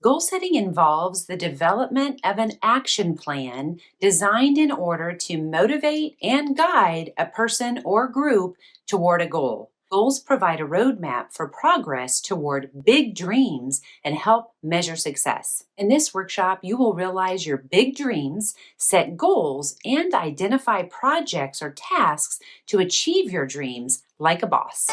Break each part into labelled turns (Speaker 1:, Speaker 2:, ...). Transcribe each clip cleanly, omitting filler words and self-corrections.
Speaker 1: Goal setting involves the development of an action plan designed in order to motivate and guide a person or group toward a goal. Goals provide a roadmap for progress toward big dreams and help measure success. In this workshop, you will realize your big dreams, set goals, and identify projects or tasks to achieve your dreams like a boss.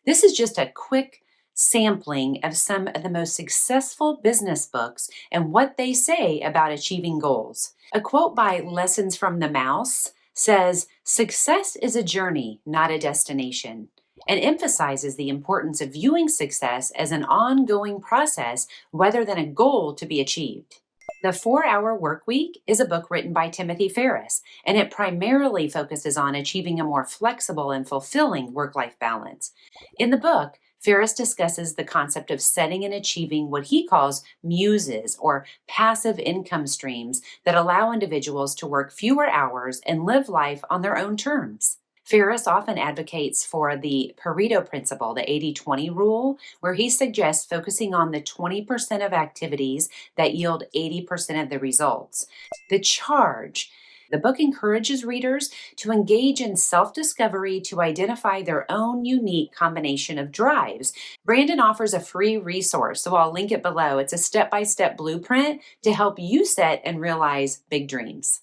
Speaker 1: This is just a quick sampling of some of the most successful business books and what they say about achieving goals. A quote by Lessons from the Mouse says, "Success is a journey, not a destination," and emphasizes the importance of viewing success as an ongoing process rather than a goal to be achieved. The 4-Hour Workweek is a book written by Timothy Ferriss, and it primarily focuses on achieving a more flexible and fulfilling work-life balance. In the book, Ferriss discusses the concept of setting and achieving what he calls muses or passive income streams that allow individuals to work fewer hours and live life on their own terms. Ferriss often advocates for the Pareto principle, the 80-20 rule, where he suggests focusing on the 20% of activities that yield 80% of the results. The book encourages readers to engage in self-discovery to identify their own unique combination of drives. Brandon offers a free resource, so I'll link it below. It's a step-by-step blueprint to help you set and realize big dreams.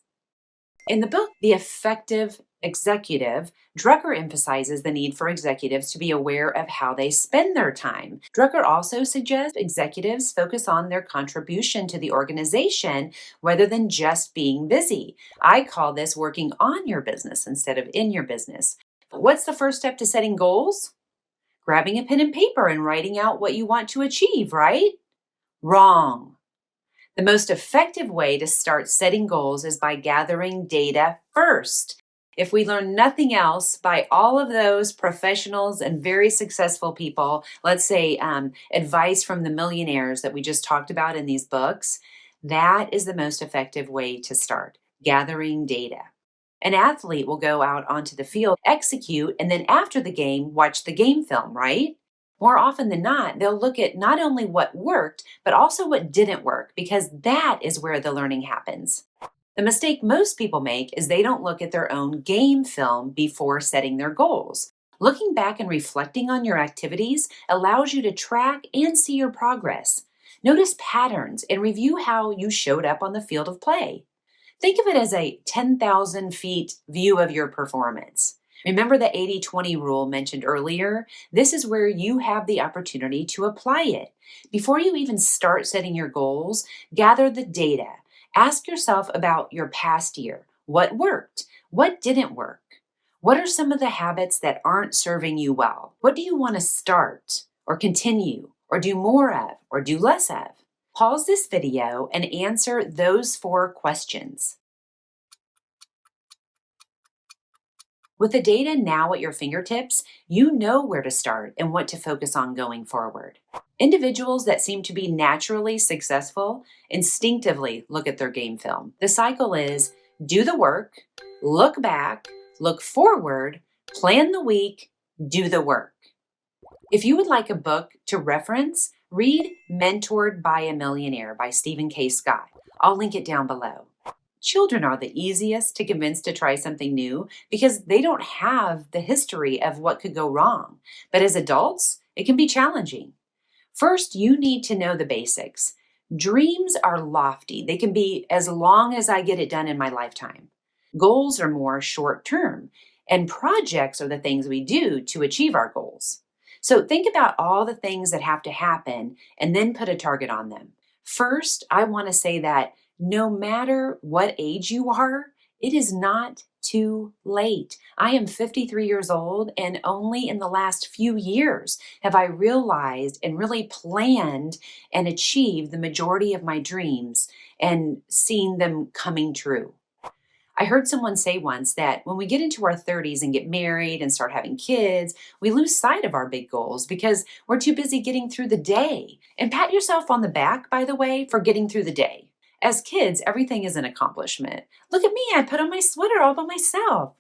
Speaker 1: In the book, The Effective Executive, Drucker emphasizes the need for executives to be aware of how they spend their time. Drucker also suggests executives focus on their contribution to the organization rather than just being busy. I call this working on your business instead of in your business. What's the first step to setting goals? Grabbing a pen and paper and writing out what you want to achieve, right? Wrong. The most effective way to start setting goals is by gathering data first. If we learn nothing else by all of those professionals and very successful people, let's say advice from the millionaires that we just talked about in these books, that is the most effective way to start, gathering data. An athlete will go out onto the field, execute, and then after the game, watch the game film, right? More often than not, they'll look at not only what worked, but also what didn't work, because that is where the learning happens. The mistake most people make is they don't look at their own game film before setting their goals. Looking back and reflecting on your activities allows you to track and see your progress. Notice patterns and review how you showed up on the field of play. Think of it as a 10,000 feet view of your performance. Remember the 80-20 rule mentioned earlier? This is where you have the opportunity to apply it. Before you even start setting your goals, gather the data. Ask yourself about your past year. What worked? What didn't work? What are some of the habits that aren't serving you well? What do you want to start or continue or do more of or do less of? Pause this video and answer those 4 questions. With the data now at your fingertips, you know where to start and what to focus on going forward. Individuals that seem to be naturally successful instinctively look at their game film. The cycle is do the work, look back, look forward, plan the week, do the work. If you would like a book to reference, read Mentored by a Millionaire by Stephen K. Scott. I'll link it down below. Children are the easiest to convince to try something new because they don't have the history of what could go wrong. But as adults, it can be challenging. First, you need to know the basics. Dreams are lofty. They can be as long as I get it done in my lifetime. Goals are more short-term, and projects are the things we do to achieve our goals. So think about all the things that have to happen and then put a target on them. First, I want to say that no matter what age you are, it is not too late. I am 53 years old, and only in the last few years have I realized and really planned and achieved the majority of my dreams. and seeing them coming true. I heard someone say once that when we get into our 30s and get married and start having kids, we lose sight of our big goals because we're too busy getting through the day. And pat yourself on the back, by the way, for getting through the day. As kids, everything is an accomplishment. Look at me, I put on my sweater all by myself.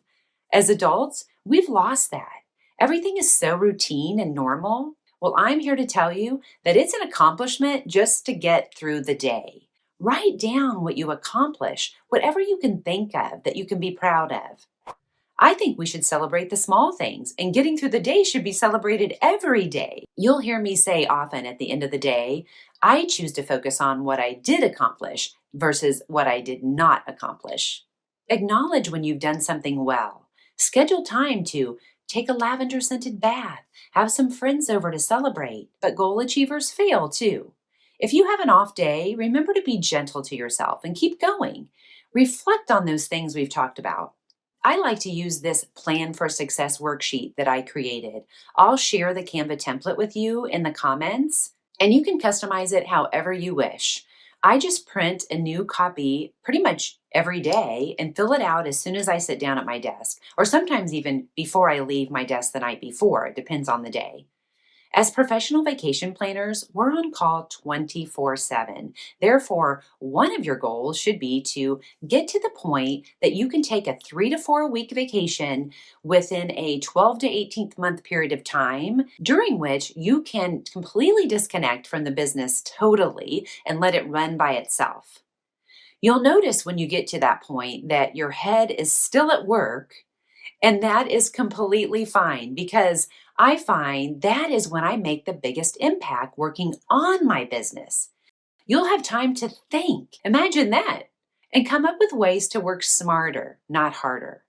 Speaker 1: As adults, we've lost that. Everything is so routine and normal. Well, I'm here to tell you that it's an accomplishment just to get through the day. Write down what you accomplish, whatever you can think of that you can be proud of. I think we should celebrate the small things, and getting through the day should be celebrated every day. You'll hear me say often at the end of the day, I choose to focus on what I did accomplish versus what I did not accomplish. Acknowledge when you've done something well. Schedule time to take a lavender scented bath, have some friends over to celebrate, but goal achievers fail too. If you have an off day, remember to be gentle to yourself and keep going. Reflect on those things we've talked about. I like to use this Plan for Success worksheet that I created. I'll share the Canva template with you in the comments, and you can customize it however you wish. I just print a new copy pretty much every day and fill it out as soon as I sit down at my desk, or sometimes even before I leave my desk the night before. It depends on the day. As professional vacation planners, we're on call 24/7. Therefore, one of your goals should be to get to the point that you can take a 3 to 4 week vacation within a 12 to 18 month period of time, during which you can completely disconnect from the business totally and let it run by itself. You'll notice when you get to that point that your head is still at work, and that is completely fine because I find that is when I make the biggest impact working on my business. You'll have time to think, imagine that, and come up with ways to work smarter, not harder.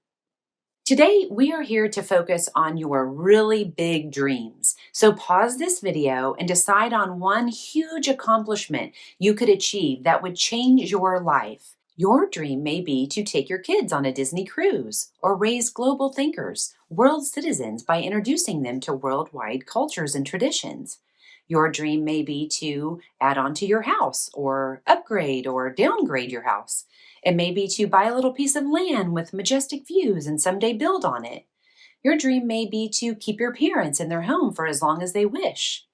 Speaker 1: Today, we are here to focus on your really big dreams. So pause this video and decide on one huge accomplishment you could achieve that would change your life. Your dream may be to take your kids on a Disney cruise or raise global thinkers, world citizens, by introducing them to worldwide cultures and traditions. Your dream may be to add on to your house or upgrade or downgrade your house. It may be to buy a little piece of land with majestic views and someday build on it. Your dream may be to keep your parents in their home for as long as they wish.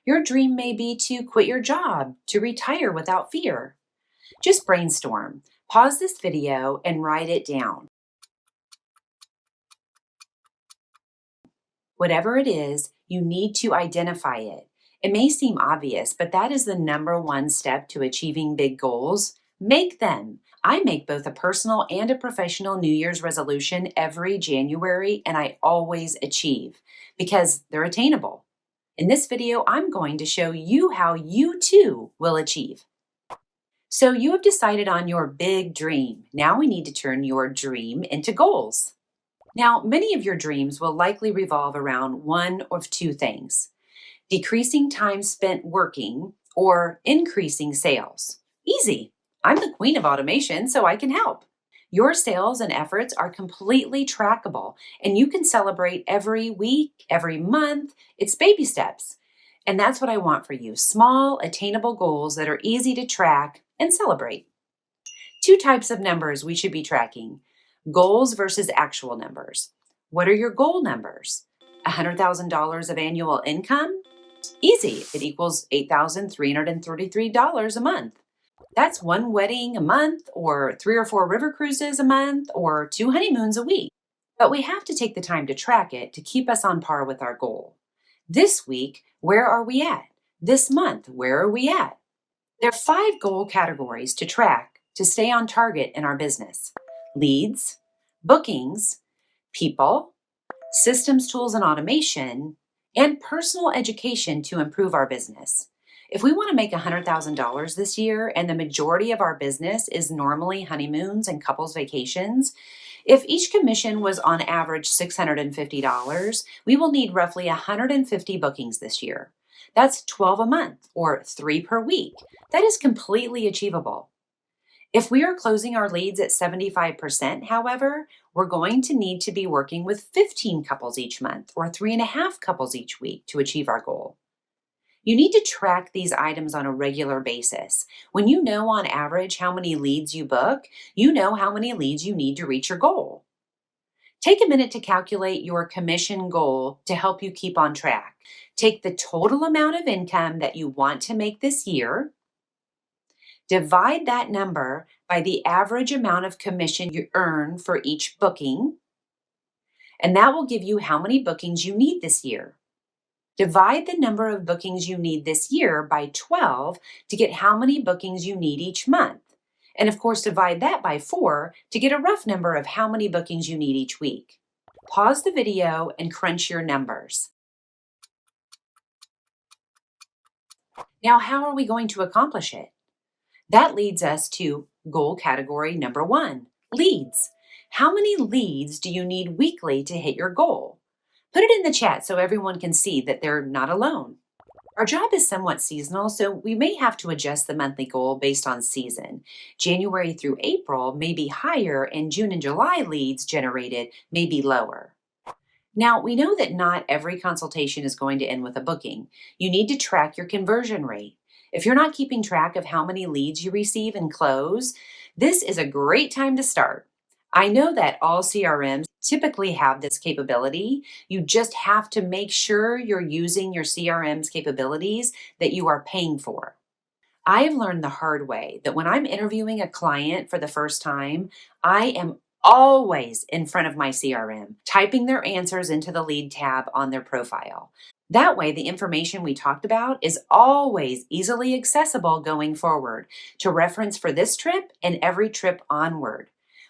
Speaker 1: Your dream may be to quit your job, to retire without fear. Just brainstorm. Pause this video and write it down. Whatever it is, you need to identify it. It may seem obvious, but that is the number one step to achieving big goals. Make them. I make both a personal and a professional New Year's resolution every January, and I always achieve because they're attainable. In this video, I'm going to show you how you too will achieve. So you have decided on your big dream. Now we need to turn your dream into goals. Now, many of your dreams will likely revolve around one of two things: decreasing time spent working or increasing sales. Easy. I'm the queen of automation, so I can help. Your sales and efforts are completely trackable, and you can celebrate every week, every month. It's baby steps. And that's what I want for you: small, attainable goals that are easy to track and celebrate. Two types of numbers we should be tracking: goals versus actual numbers. What are your goal numbers? $100,000 of annual income? Easy. It equals $8,333 a month. That's one wedding a month, or 3 or 4 river cruises a month, or 2 honeymoons a week. But we have to take the time to track it to keep us on par with our goal. This week, where are we at? This month, where are we at? There are 5 goal categories to track to stay on target in our business: leads, bookings, people, systems, tools, and automation, and personal education to improve our business. If we want to make $100,000 this year, and the majority of our business is normally honeymoons and couples vacations, if each commission was on average $650, we will need roughly 150 bookings this year. That's 12 a month, or 3 per week. That is completely achievable. If we are closing our leads at 75%, however, we're going to need to be working with 15 couples each month, or 3.5 couples each week to achieve our goal. You need to track these items on a regular basis. When you know on average how many leads you book, you know how many leads you need to reach your goal. Take a minute to calculate your commission goal to help you keep on track. Take the total amount of income that you want to make this year, divide that number by the average amount of commission you earn for each booking, and that will give you how many bookings you need this year. Divide the number of bookings you need this year by 12 to get how many bookings you need each month. And of course, divide that by 4 to get a rough number of how many bookings you need each week. Pause the video and crunch your numbers. Now, how are we going to accomplish it? That leads us to goal category number 1, leads. How many leads do you need weekly to hit your goal? Put it in the chat so everyone can see that they're not alone. Our job is somewhat seasonal, so we may have to adjust the monthly goal based on season. January through April may be higher, and June and July leads generated may be lower. Now, we know that not every consultation is going to end with a booking. You need to track your conversion rate. If you're not keeping track of how many leads you receive and close, this is a great time to start. I know that all CRMs typically have this capability. You just have to make sure you're using your CRM's capabilities that you are paying for. I have learned the hard way that when I'm interviewing a client for the first time, I am always in front of my CRM, typing their answers into the lead tab on their profile. That way, the information we talked about is always easily accessible going forward to reference for this trip and every trip onward.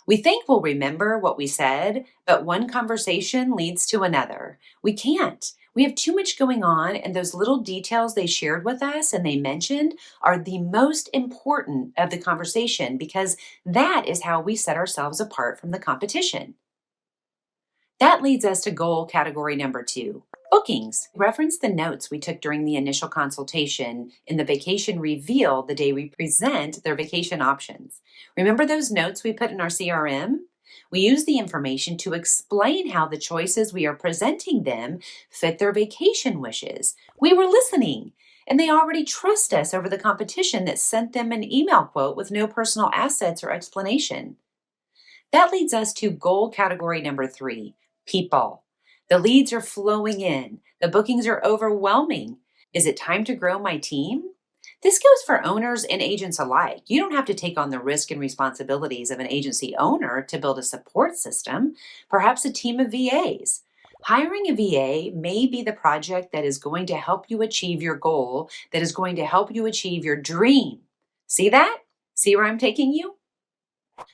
Speaker 1: We think we'll remember what we said, but one conversation leads to another. We can't. We have too much going on, and those little details they shared with us and they mentioned are the most important of the conversation because that is how we set ourselves apart from the competition. That leads us to goal category number 2, bookings. Reference the notes we took during the initial consultation in the vacation reveal the day we present their vacation options. Remember those notes we put in our CRM? We use the information to explain how the choices we are presenting them fit their vacation wishes. We were listening, and they already trust us over the competition that sent them an email quote with no personal assets or explanation. That leads us to goal category number 3, people. The leads are flowing in. The bookings are overwhelming. Is it time to grow my team? This goes for owners and agents alike. You don't have to take on the risk and responsibilities of an agency owner to build a support system, perhaps a team of VAs. Hiring a VA may be the project that is going to help you achieve your goal, that is going to help you achieve your dream. See that? See where I'm taking you?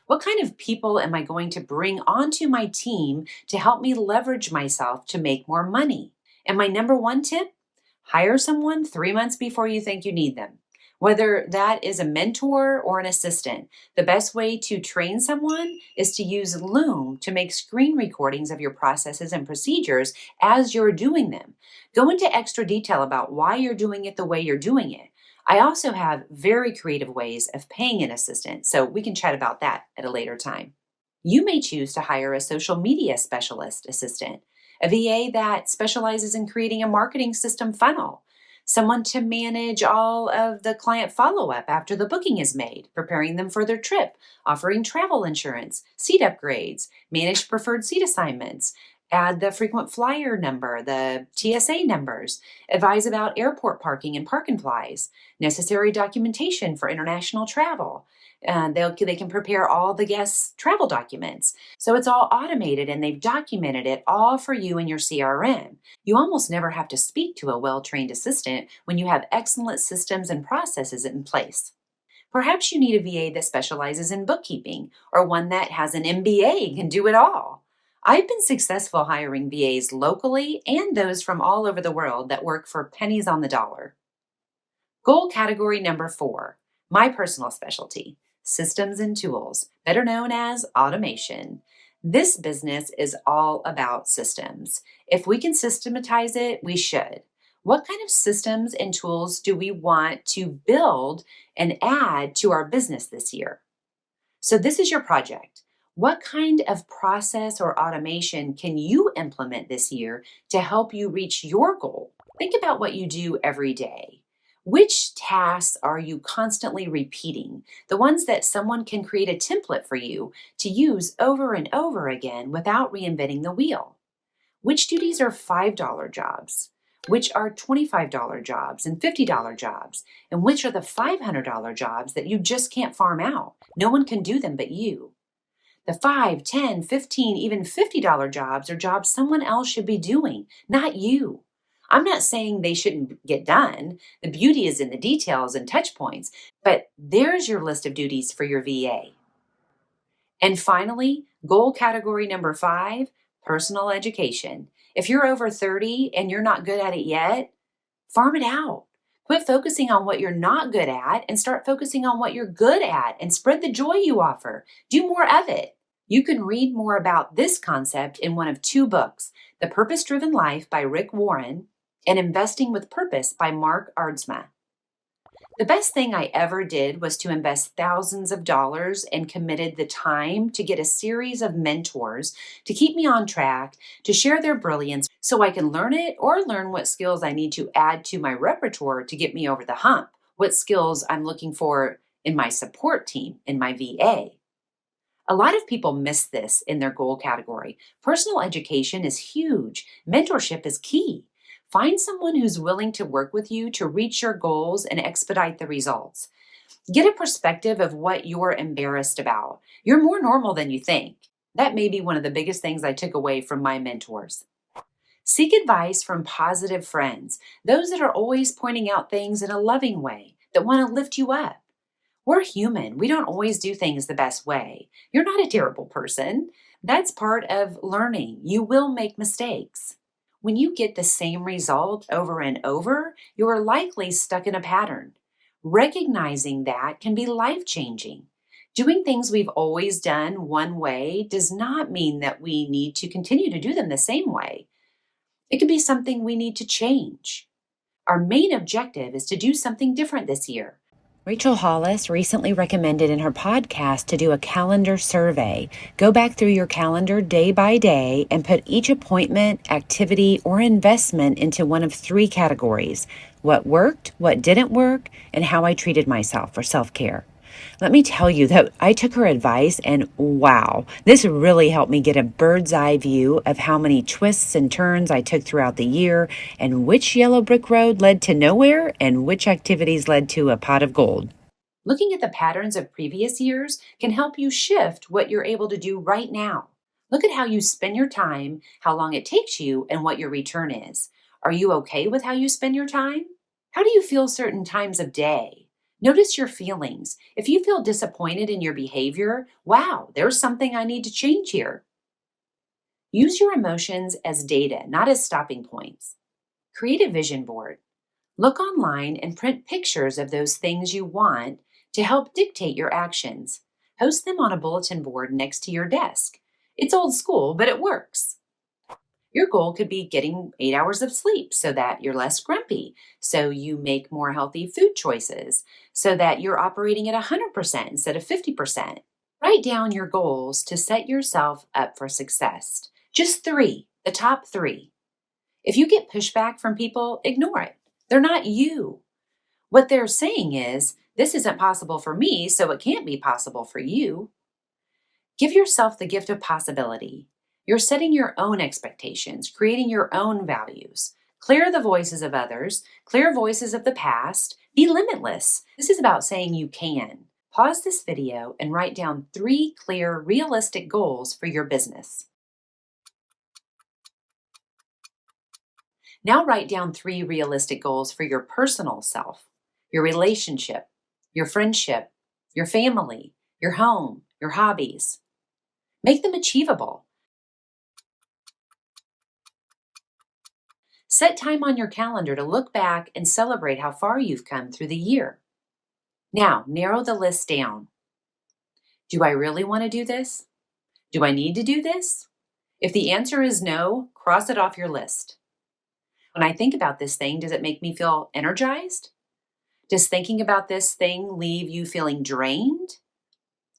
Speaker 1: What kind of people am I going to bring onto my team to help me leverage myself to make more money? And my number 1 tip, hire someone 3 months before you think you need them. Whether that is a mentor or an assistant, the best way to train someone is to use Loom to make screen recordings of your processes and procedures as you're doing them. Go into extra detail about why you're doing it the way you're doing it. I also have very creative ways of paying an assistant, so we can chat about that at a later time. You may choose to hire a social media specialist assistant, a VA that specializes in creating a marketing system funnel, someone to manage all of the client follow-up after the booking is made, preparing them for their trip, offering travel insurance, seat upgrades, manage preferred seat assignments, add the frequent flyer number, the TSA numbers, advise about airport parking and park and flies, necessary documentation for international travel. They can prepare all the guests' travel documents. So it's all automated and they've documented it all for you in your CRM. You almost never have to speak to a well-trained assistant when you have excellent systems and processes in place. Perhaps you need a VA that specializes in bookkeeping or one that has an MBA and can do it all. I've been successful hiring VAs locally and those from all over the world that work for pennies on the dollar. Goal category number 4, my personal specialty, systems and tools, better known as automation. This business is all about systems. If we can systematize it, we should. What kind of systems and tools do we want to build and add to our business this year? So this is your project. What kind of process or automation can you implement this year to help you reach your goal? Think about what you do every day. Which tasks are you constantly repeating? The ones that someone can create a template for you to use over and over again without reinventing the wheel. Which duties are $5 jobs? Which are $25 jobs and $50 jobs? And which are the $500 jobs that you just can't farm out? No one can do them but you. The 5, 10, 15, even $50 jobs are jobs someone else should be doing, not you. I'm not saying they shouldn't get done. The beauty is in the details and touch points, but there's your list of duties for your VA. And finally, goal category number 5, personal education. If you're over 30 and you're not good at it yet, farm it out. Quit focusing on what you're not good at and start focusing on what you're good at and spread the joy you offer. Do more of it. You can read more about this concept in one of 2 books, The Purpose-Driven Life by Rick Warren and Investing with Purpose by Mark Ardsma. The best thing I ever did was to invest thousands of dollars and committed the time to get a series of mentors to keep me on track, to share their brilliance so I can learn it or learn what skills I need to add to my repertoire to get me over the hump, what skills I'm looking for in my support team, in my VA. A lot of people miss this in their goal category. Personal education is huge. Mentorship is key. Find someone who's willing to work with you to reach your goals and expedite the results. Get a perspective of what you're embarrassed about. You're more normal than you think. That may be one of the biggest things I took away from my mentors. Seek advice from positive friends, those that are always pointing out things in a loving way, that want to lift you up. We're human. We don't always do things the best way. You're not a terrible person. That's part of learning. You will make mistakes. When you get the same result over and over, you are likely stuck in a pattern. Recognizing that can be life-changing. Doing things we've always done one way does not mean that we need to continue to do them the same way. It could be something we need to change. Our main objective is to do something different this year. Rachel Hollis recently recommended in her podcast to do a calendar survey. Go back through your calendar day by day and put each appointment, activity, or investment into one of 3 categories: what worked, what didn't work, and how I treated myself for self-care. Let me tell you that I took her advice and wow, this really helped me get a bird's eye view of how many twists and turns I took throughout the year and which yellow brick road led to nowhere and which activities led to a pot of gold. Looking at the patterns of previous years can help you shift what you're able to do right now. Look at how you spend your time, how long it takes you, and what your return is. Are you okay with how you spend your time? How do you feel certain times of day? Notice your feelings. If you feel disappointed in your behavior, wow, there's something I need to change here. Use your emotions as data, not as stopping points. Create a vision board. Look online and print pictures of those things you want to help dictate your actions. Post them on a bulletin board next to your desk. It's old school, but it works. Your goal could be getting 8 hours of sleep so that you're less grumpy, so you make more healthy food choices, so that you're operating at 100% instead of 50%. Write down your goals to set yourself up for success. Just 3, the top 3. If you get pushback from people, ignore it. They're not you. What they're saying is, this isn't possible for me, so it can't be possible for you. Give yourself the gift of possibility. You're setting your own expectations, creating your own values. Clear the voices of others, clear voices of the past. Be limitless. This is about saying you can. Pause this video and write down 3 clear, realistic goals for your business. Now write down 3 realistic goals for your personal self, your relationship, your friendship, your family, your home, your hobbies. Make them achievable. Set time on your calendar to look back and celebrate how far you've come through the year. Now, narrow the list down. Do I really want to do this? Do I need to do this? If the answer is no, cross it off your list. When I think about this thing, does it make me feel energized? Does thinking about this thing leave you feeling drained?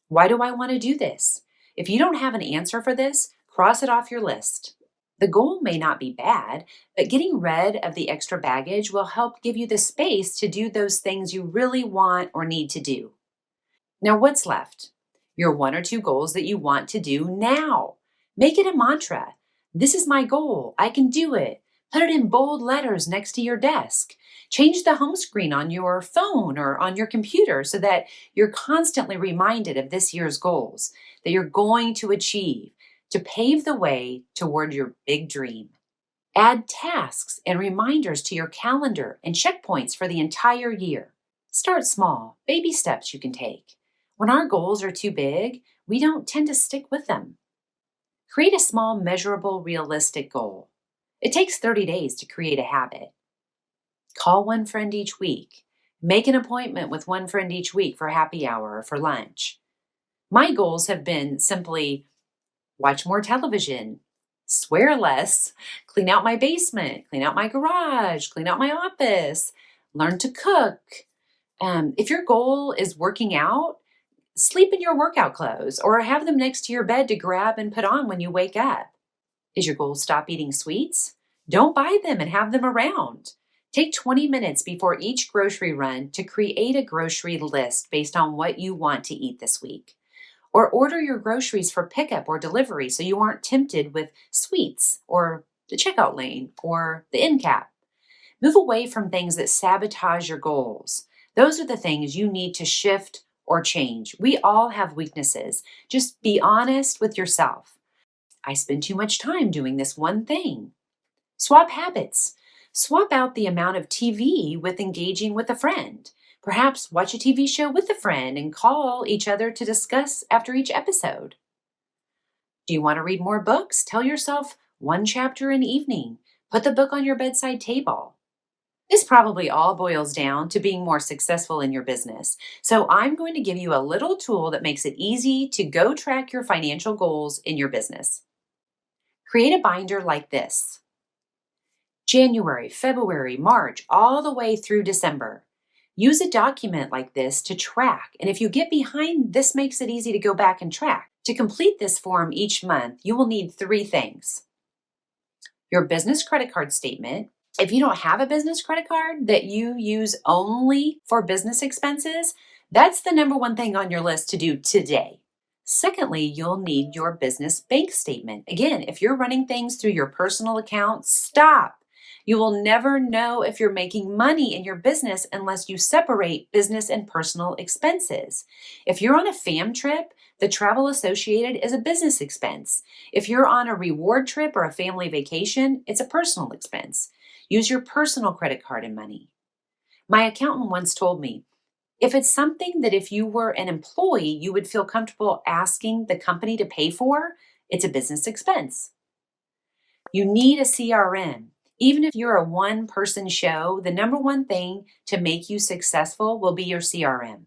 Speaker 1: Why do I want to do this? If you don't have an answer for this, cross it off your list. The goal may not be bad, but getting rid of the extra baggage will help give you the space to do those things you really want or need to do. Now, what's left? Your one or two goals that you want to do now. Make it a mantra. This is my goal. I can do it. Put it in bold letters next to your desk. Change the home screen on your phone or on your computer so that you're constantly reminded of this year's goals that you're going to achieve to pave the way toward your big dream. Add tasks and reminders to your calendar and checkpoints for the entire year. Start small, baby steps you can take. When our goals are too big, we don't tend to stick with them. Create a small, measurable, realistic goal. It takes 30 days to create a habit. Call one friend each week. Make an appointment with one friend each week for happy hour or for lunch. My goals have been simply watch more television, swear less, clean out my basement, clean out my garage, clean out my office, learn to cook. If your goal is working out, sleep in your workout clothes or have them next to your bed to grab and put on when you wake up. Is your goal stop eating sweets? Don't buy them and have them around. Take 20 minutes before each grocery run to create a grocery list based on what you want to eat this week. Or order your groceries for pickup or delivery so you aren't tempted with sweets or the checkout lane or the end cap. Move away from things that sabotage your goals. Those are the things you need to shift or change. We all have weaknesses. Just be honest with yourself. I spend too much time doing this one thing. Swap habits. Swap out the amount of TV with engaging with a friend. Perhaps watch a TV show with a friend and call each other to discuss after each episode. Do you want to read more books? Tell yourself one chapter an evening. Put the book on your bedside table. This probably all boils down to being more successful in your business. So I'm going to give you a little tool that makes it easy to go track your financial goals in your business. Create a binder like this. January, February, March, all the way through December. Use a document like this to track. And if you get behind, this makes it easy to go back and track. To complete this form each month, you will need 3 things. Your business credit card statement. If you don't have a business credit card that you use only for business expenses, that's the number one thing on your list to do today. Secondly, you'll need your business bank statement. Again, if you're running things through your personal account, stop. You will never know if you're making money in your business unless you separate business and personal expenses. If you're on a fam trip, the travel associated is a business expense. If you're on a reward trip or a family vacation, it's a personal expense. Use your personal credit card and money. My accountant once told me, if it's something that if you were an employee, you would feel comfortable asking the company to pay for, it's a business expense. You need a CRM. Even if you're a one-person show, the number one thing to make you successful will be your CRM.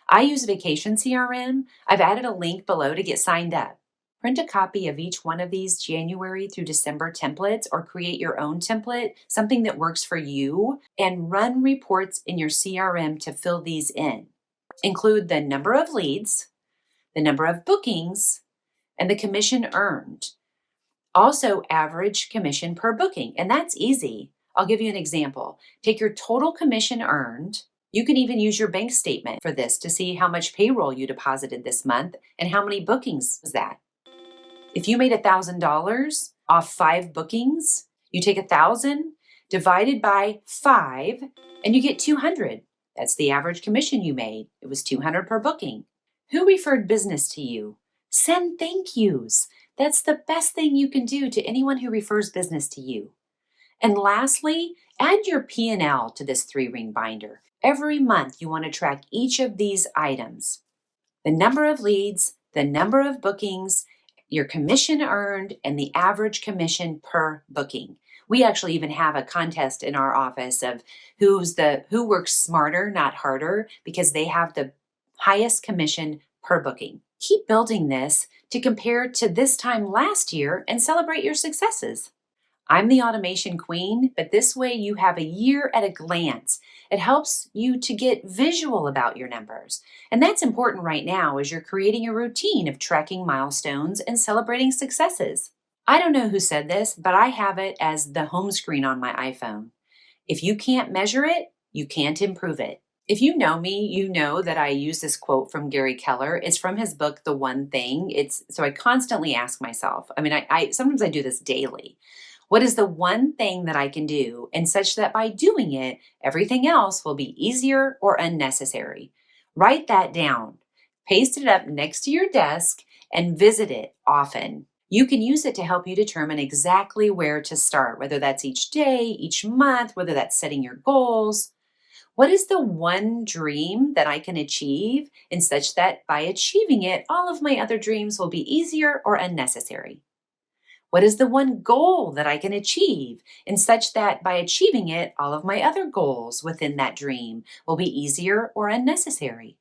Speaker 1: I use Vacation CRM. I've added a link below to get signed up. Print a copy of each one of these January through December templates or create your own template, something that works for you, and run reports in your CRM to fill these in. Include the number of leads, the number of bookings, and the commission earned. Also, average commission per booking, and that's easy. I'll give you an example. Take your total commission earned. You can even use your bank statement for this to see how much payroll you deposited this month and how many bookings was that. If you made $1,000 off 5 bookings, you take 1,000 divided by 5 and you get 200. That's the average commission you made. It was 200 per booking. Who referred business to you? Send thank yous. That's the best thing you can do to anyone who refers business to you. And lastly, add your P&L to this 3-ring binder. Every month you want to track each of these items. The number of leads, the number of bookings, your commission earned, and the average commission per booking. We actually even have a contest in our office of who works smarter, not harder, because they have the highest commission per booking. Keep building this to compare to this time last year and celebrate your successes. I'm the automation queen, but this way you have a year at a glance. It helps you to get visual about your numbers. And that's important right now as you're creating a routine of tracking milestones and celebrating successes. I don't know who said this, but I have it as the home screen on my iPhone. If you can't measure it, you can't improve it. If you know me, you know that I use this quote from Gary Keller. It's from his book, The One Thing. It's so I constantly ask myself, I sometimes I do this daily. What is the one thing that I can do and such that by doing it, everything else will be easier or unnecessary? Write that down, paste it up next to your desk, and visit it often. You can use it to help you determine exactly where to start, whether that's each day, each month, whether that's setting your goals. What is the one dream that I can achieve in such that by achieving it, all of my other dreams will be easier or unnecessary? What is the one goal that I can achieve in such that by achieving it, all of my other goals within that dream will be easier or unnecessary?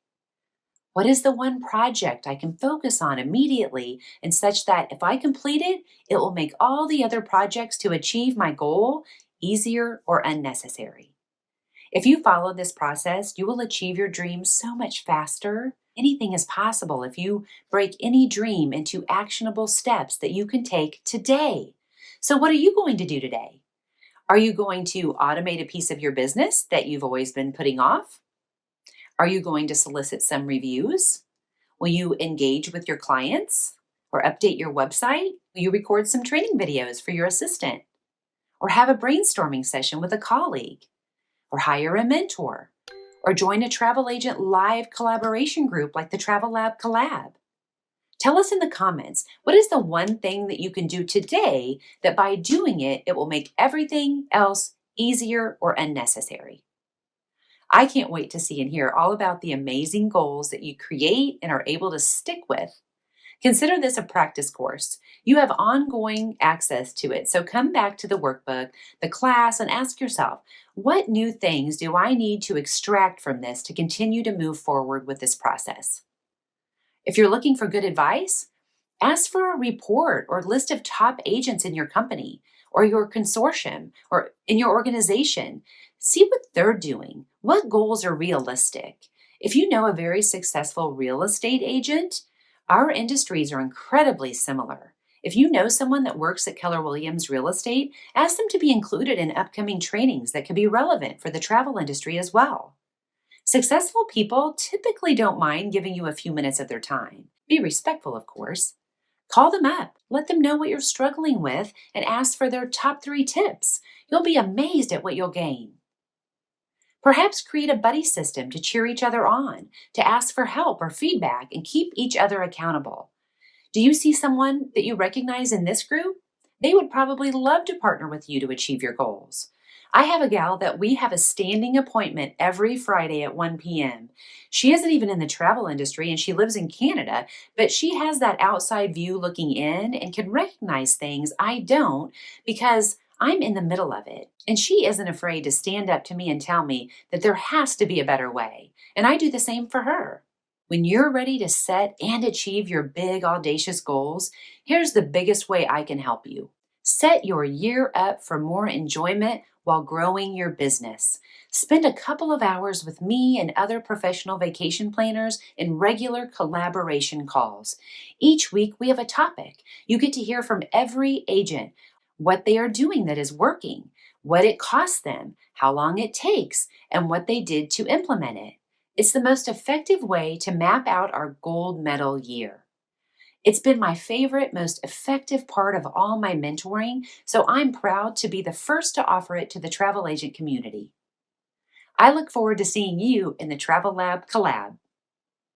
Speaker 1: What is the one project I can focus on immediately and such that if I complete it, it will make all the other projects to achieve my goal easier or unnecessary? If you follow this process, you will achieve your dreams so much faster. Anything is possible if you break any dream into actionable steps that you can take today. So, what are you going to do today? Are you going to automate a piece of your business that you've always been putting off? Are you going to solicit some reviews? Will you engage with your clients or update your website? Will you record some training videos for your assistant or have a brainstorming session with a colleague or hire a mentor or join a travel agent live collaboration group like the Travel Lab Collab? Tell us in the comments, what is the one thing that you can do today that by doing it, it will make everything else easier or unnecessary? I can't wait to see and hear all about the amazing goals that you create and are able to stick with. Consider this a practice course. You have ongoing access to it, so come back to the workbook, the class, and ask yourself, what new things do I need to extract from this to continue to move forward with this process? If you're looking for good advice, ask for a report or list of top agents in your company or your consortium or in your organization. See what they're doing. What goals are realistic? If you know a very successful real estate agent, our industries are incredibly similar. If you know someone that works at Keller Williams Real Estate, ask them to be included in upcoming trainings that could be relevant for the travel industry as well. Successful people typically don't mind giving you a few minutes of their time. Be respectful, of course. Call them up, let them know what you're struggling with, and ask for their top 3 tips. You'll be amazed at what you'll gain. Perhaps create a buddy system to cheer each other on, to ask for help or feedback, and keep each other accountable. Do you see someone that you recognize in this group? They would probably love to partner with you to achieve your goals. I have a gal that we have a standing appointment every Friday at 1 p.m. She isn't even in the travel industry and she lives in Canada, but she has that outside view looking in and can recognize things I don't because I'm in the middle of it. And she isn't afraid to stand up to me and tell me that there has to be a better way. And I do the same for her. When you're ready to set and achieve your big, audacious goals, here's the biggest way I can help you. Set your year up for more enjoyment while growing your business. Spend a couple of hours with me and other professional vacation planners in regular collaboration calls. Each week we have a topic. You get to hear from every agent what they are doing that is working, what it costs them, how long it takes, and what they did to implement it. It's the most effective way to map out our gold medal year. It's been my favorite, most effective part of all my mentoring, so I'm proud to be the first to offer it to the travel agent community. I look forward to seeing you in the Travel Lab Collab.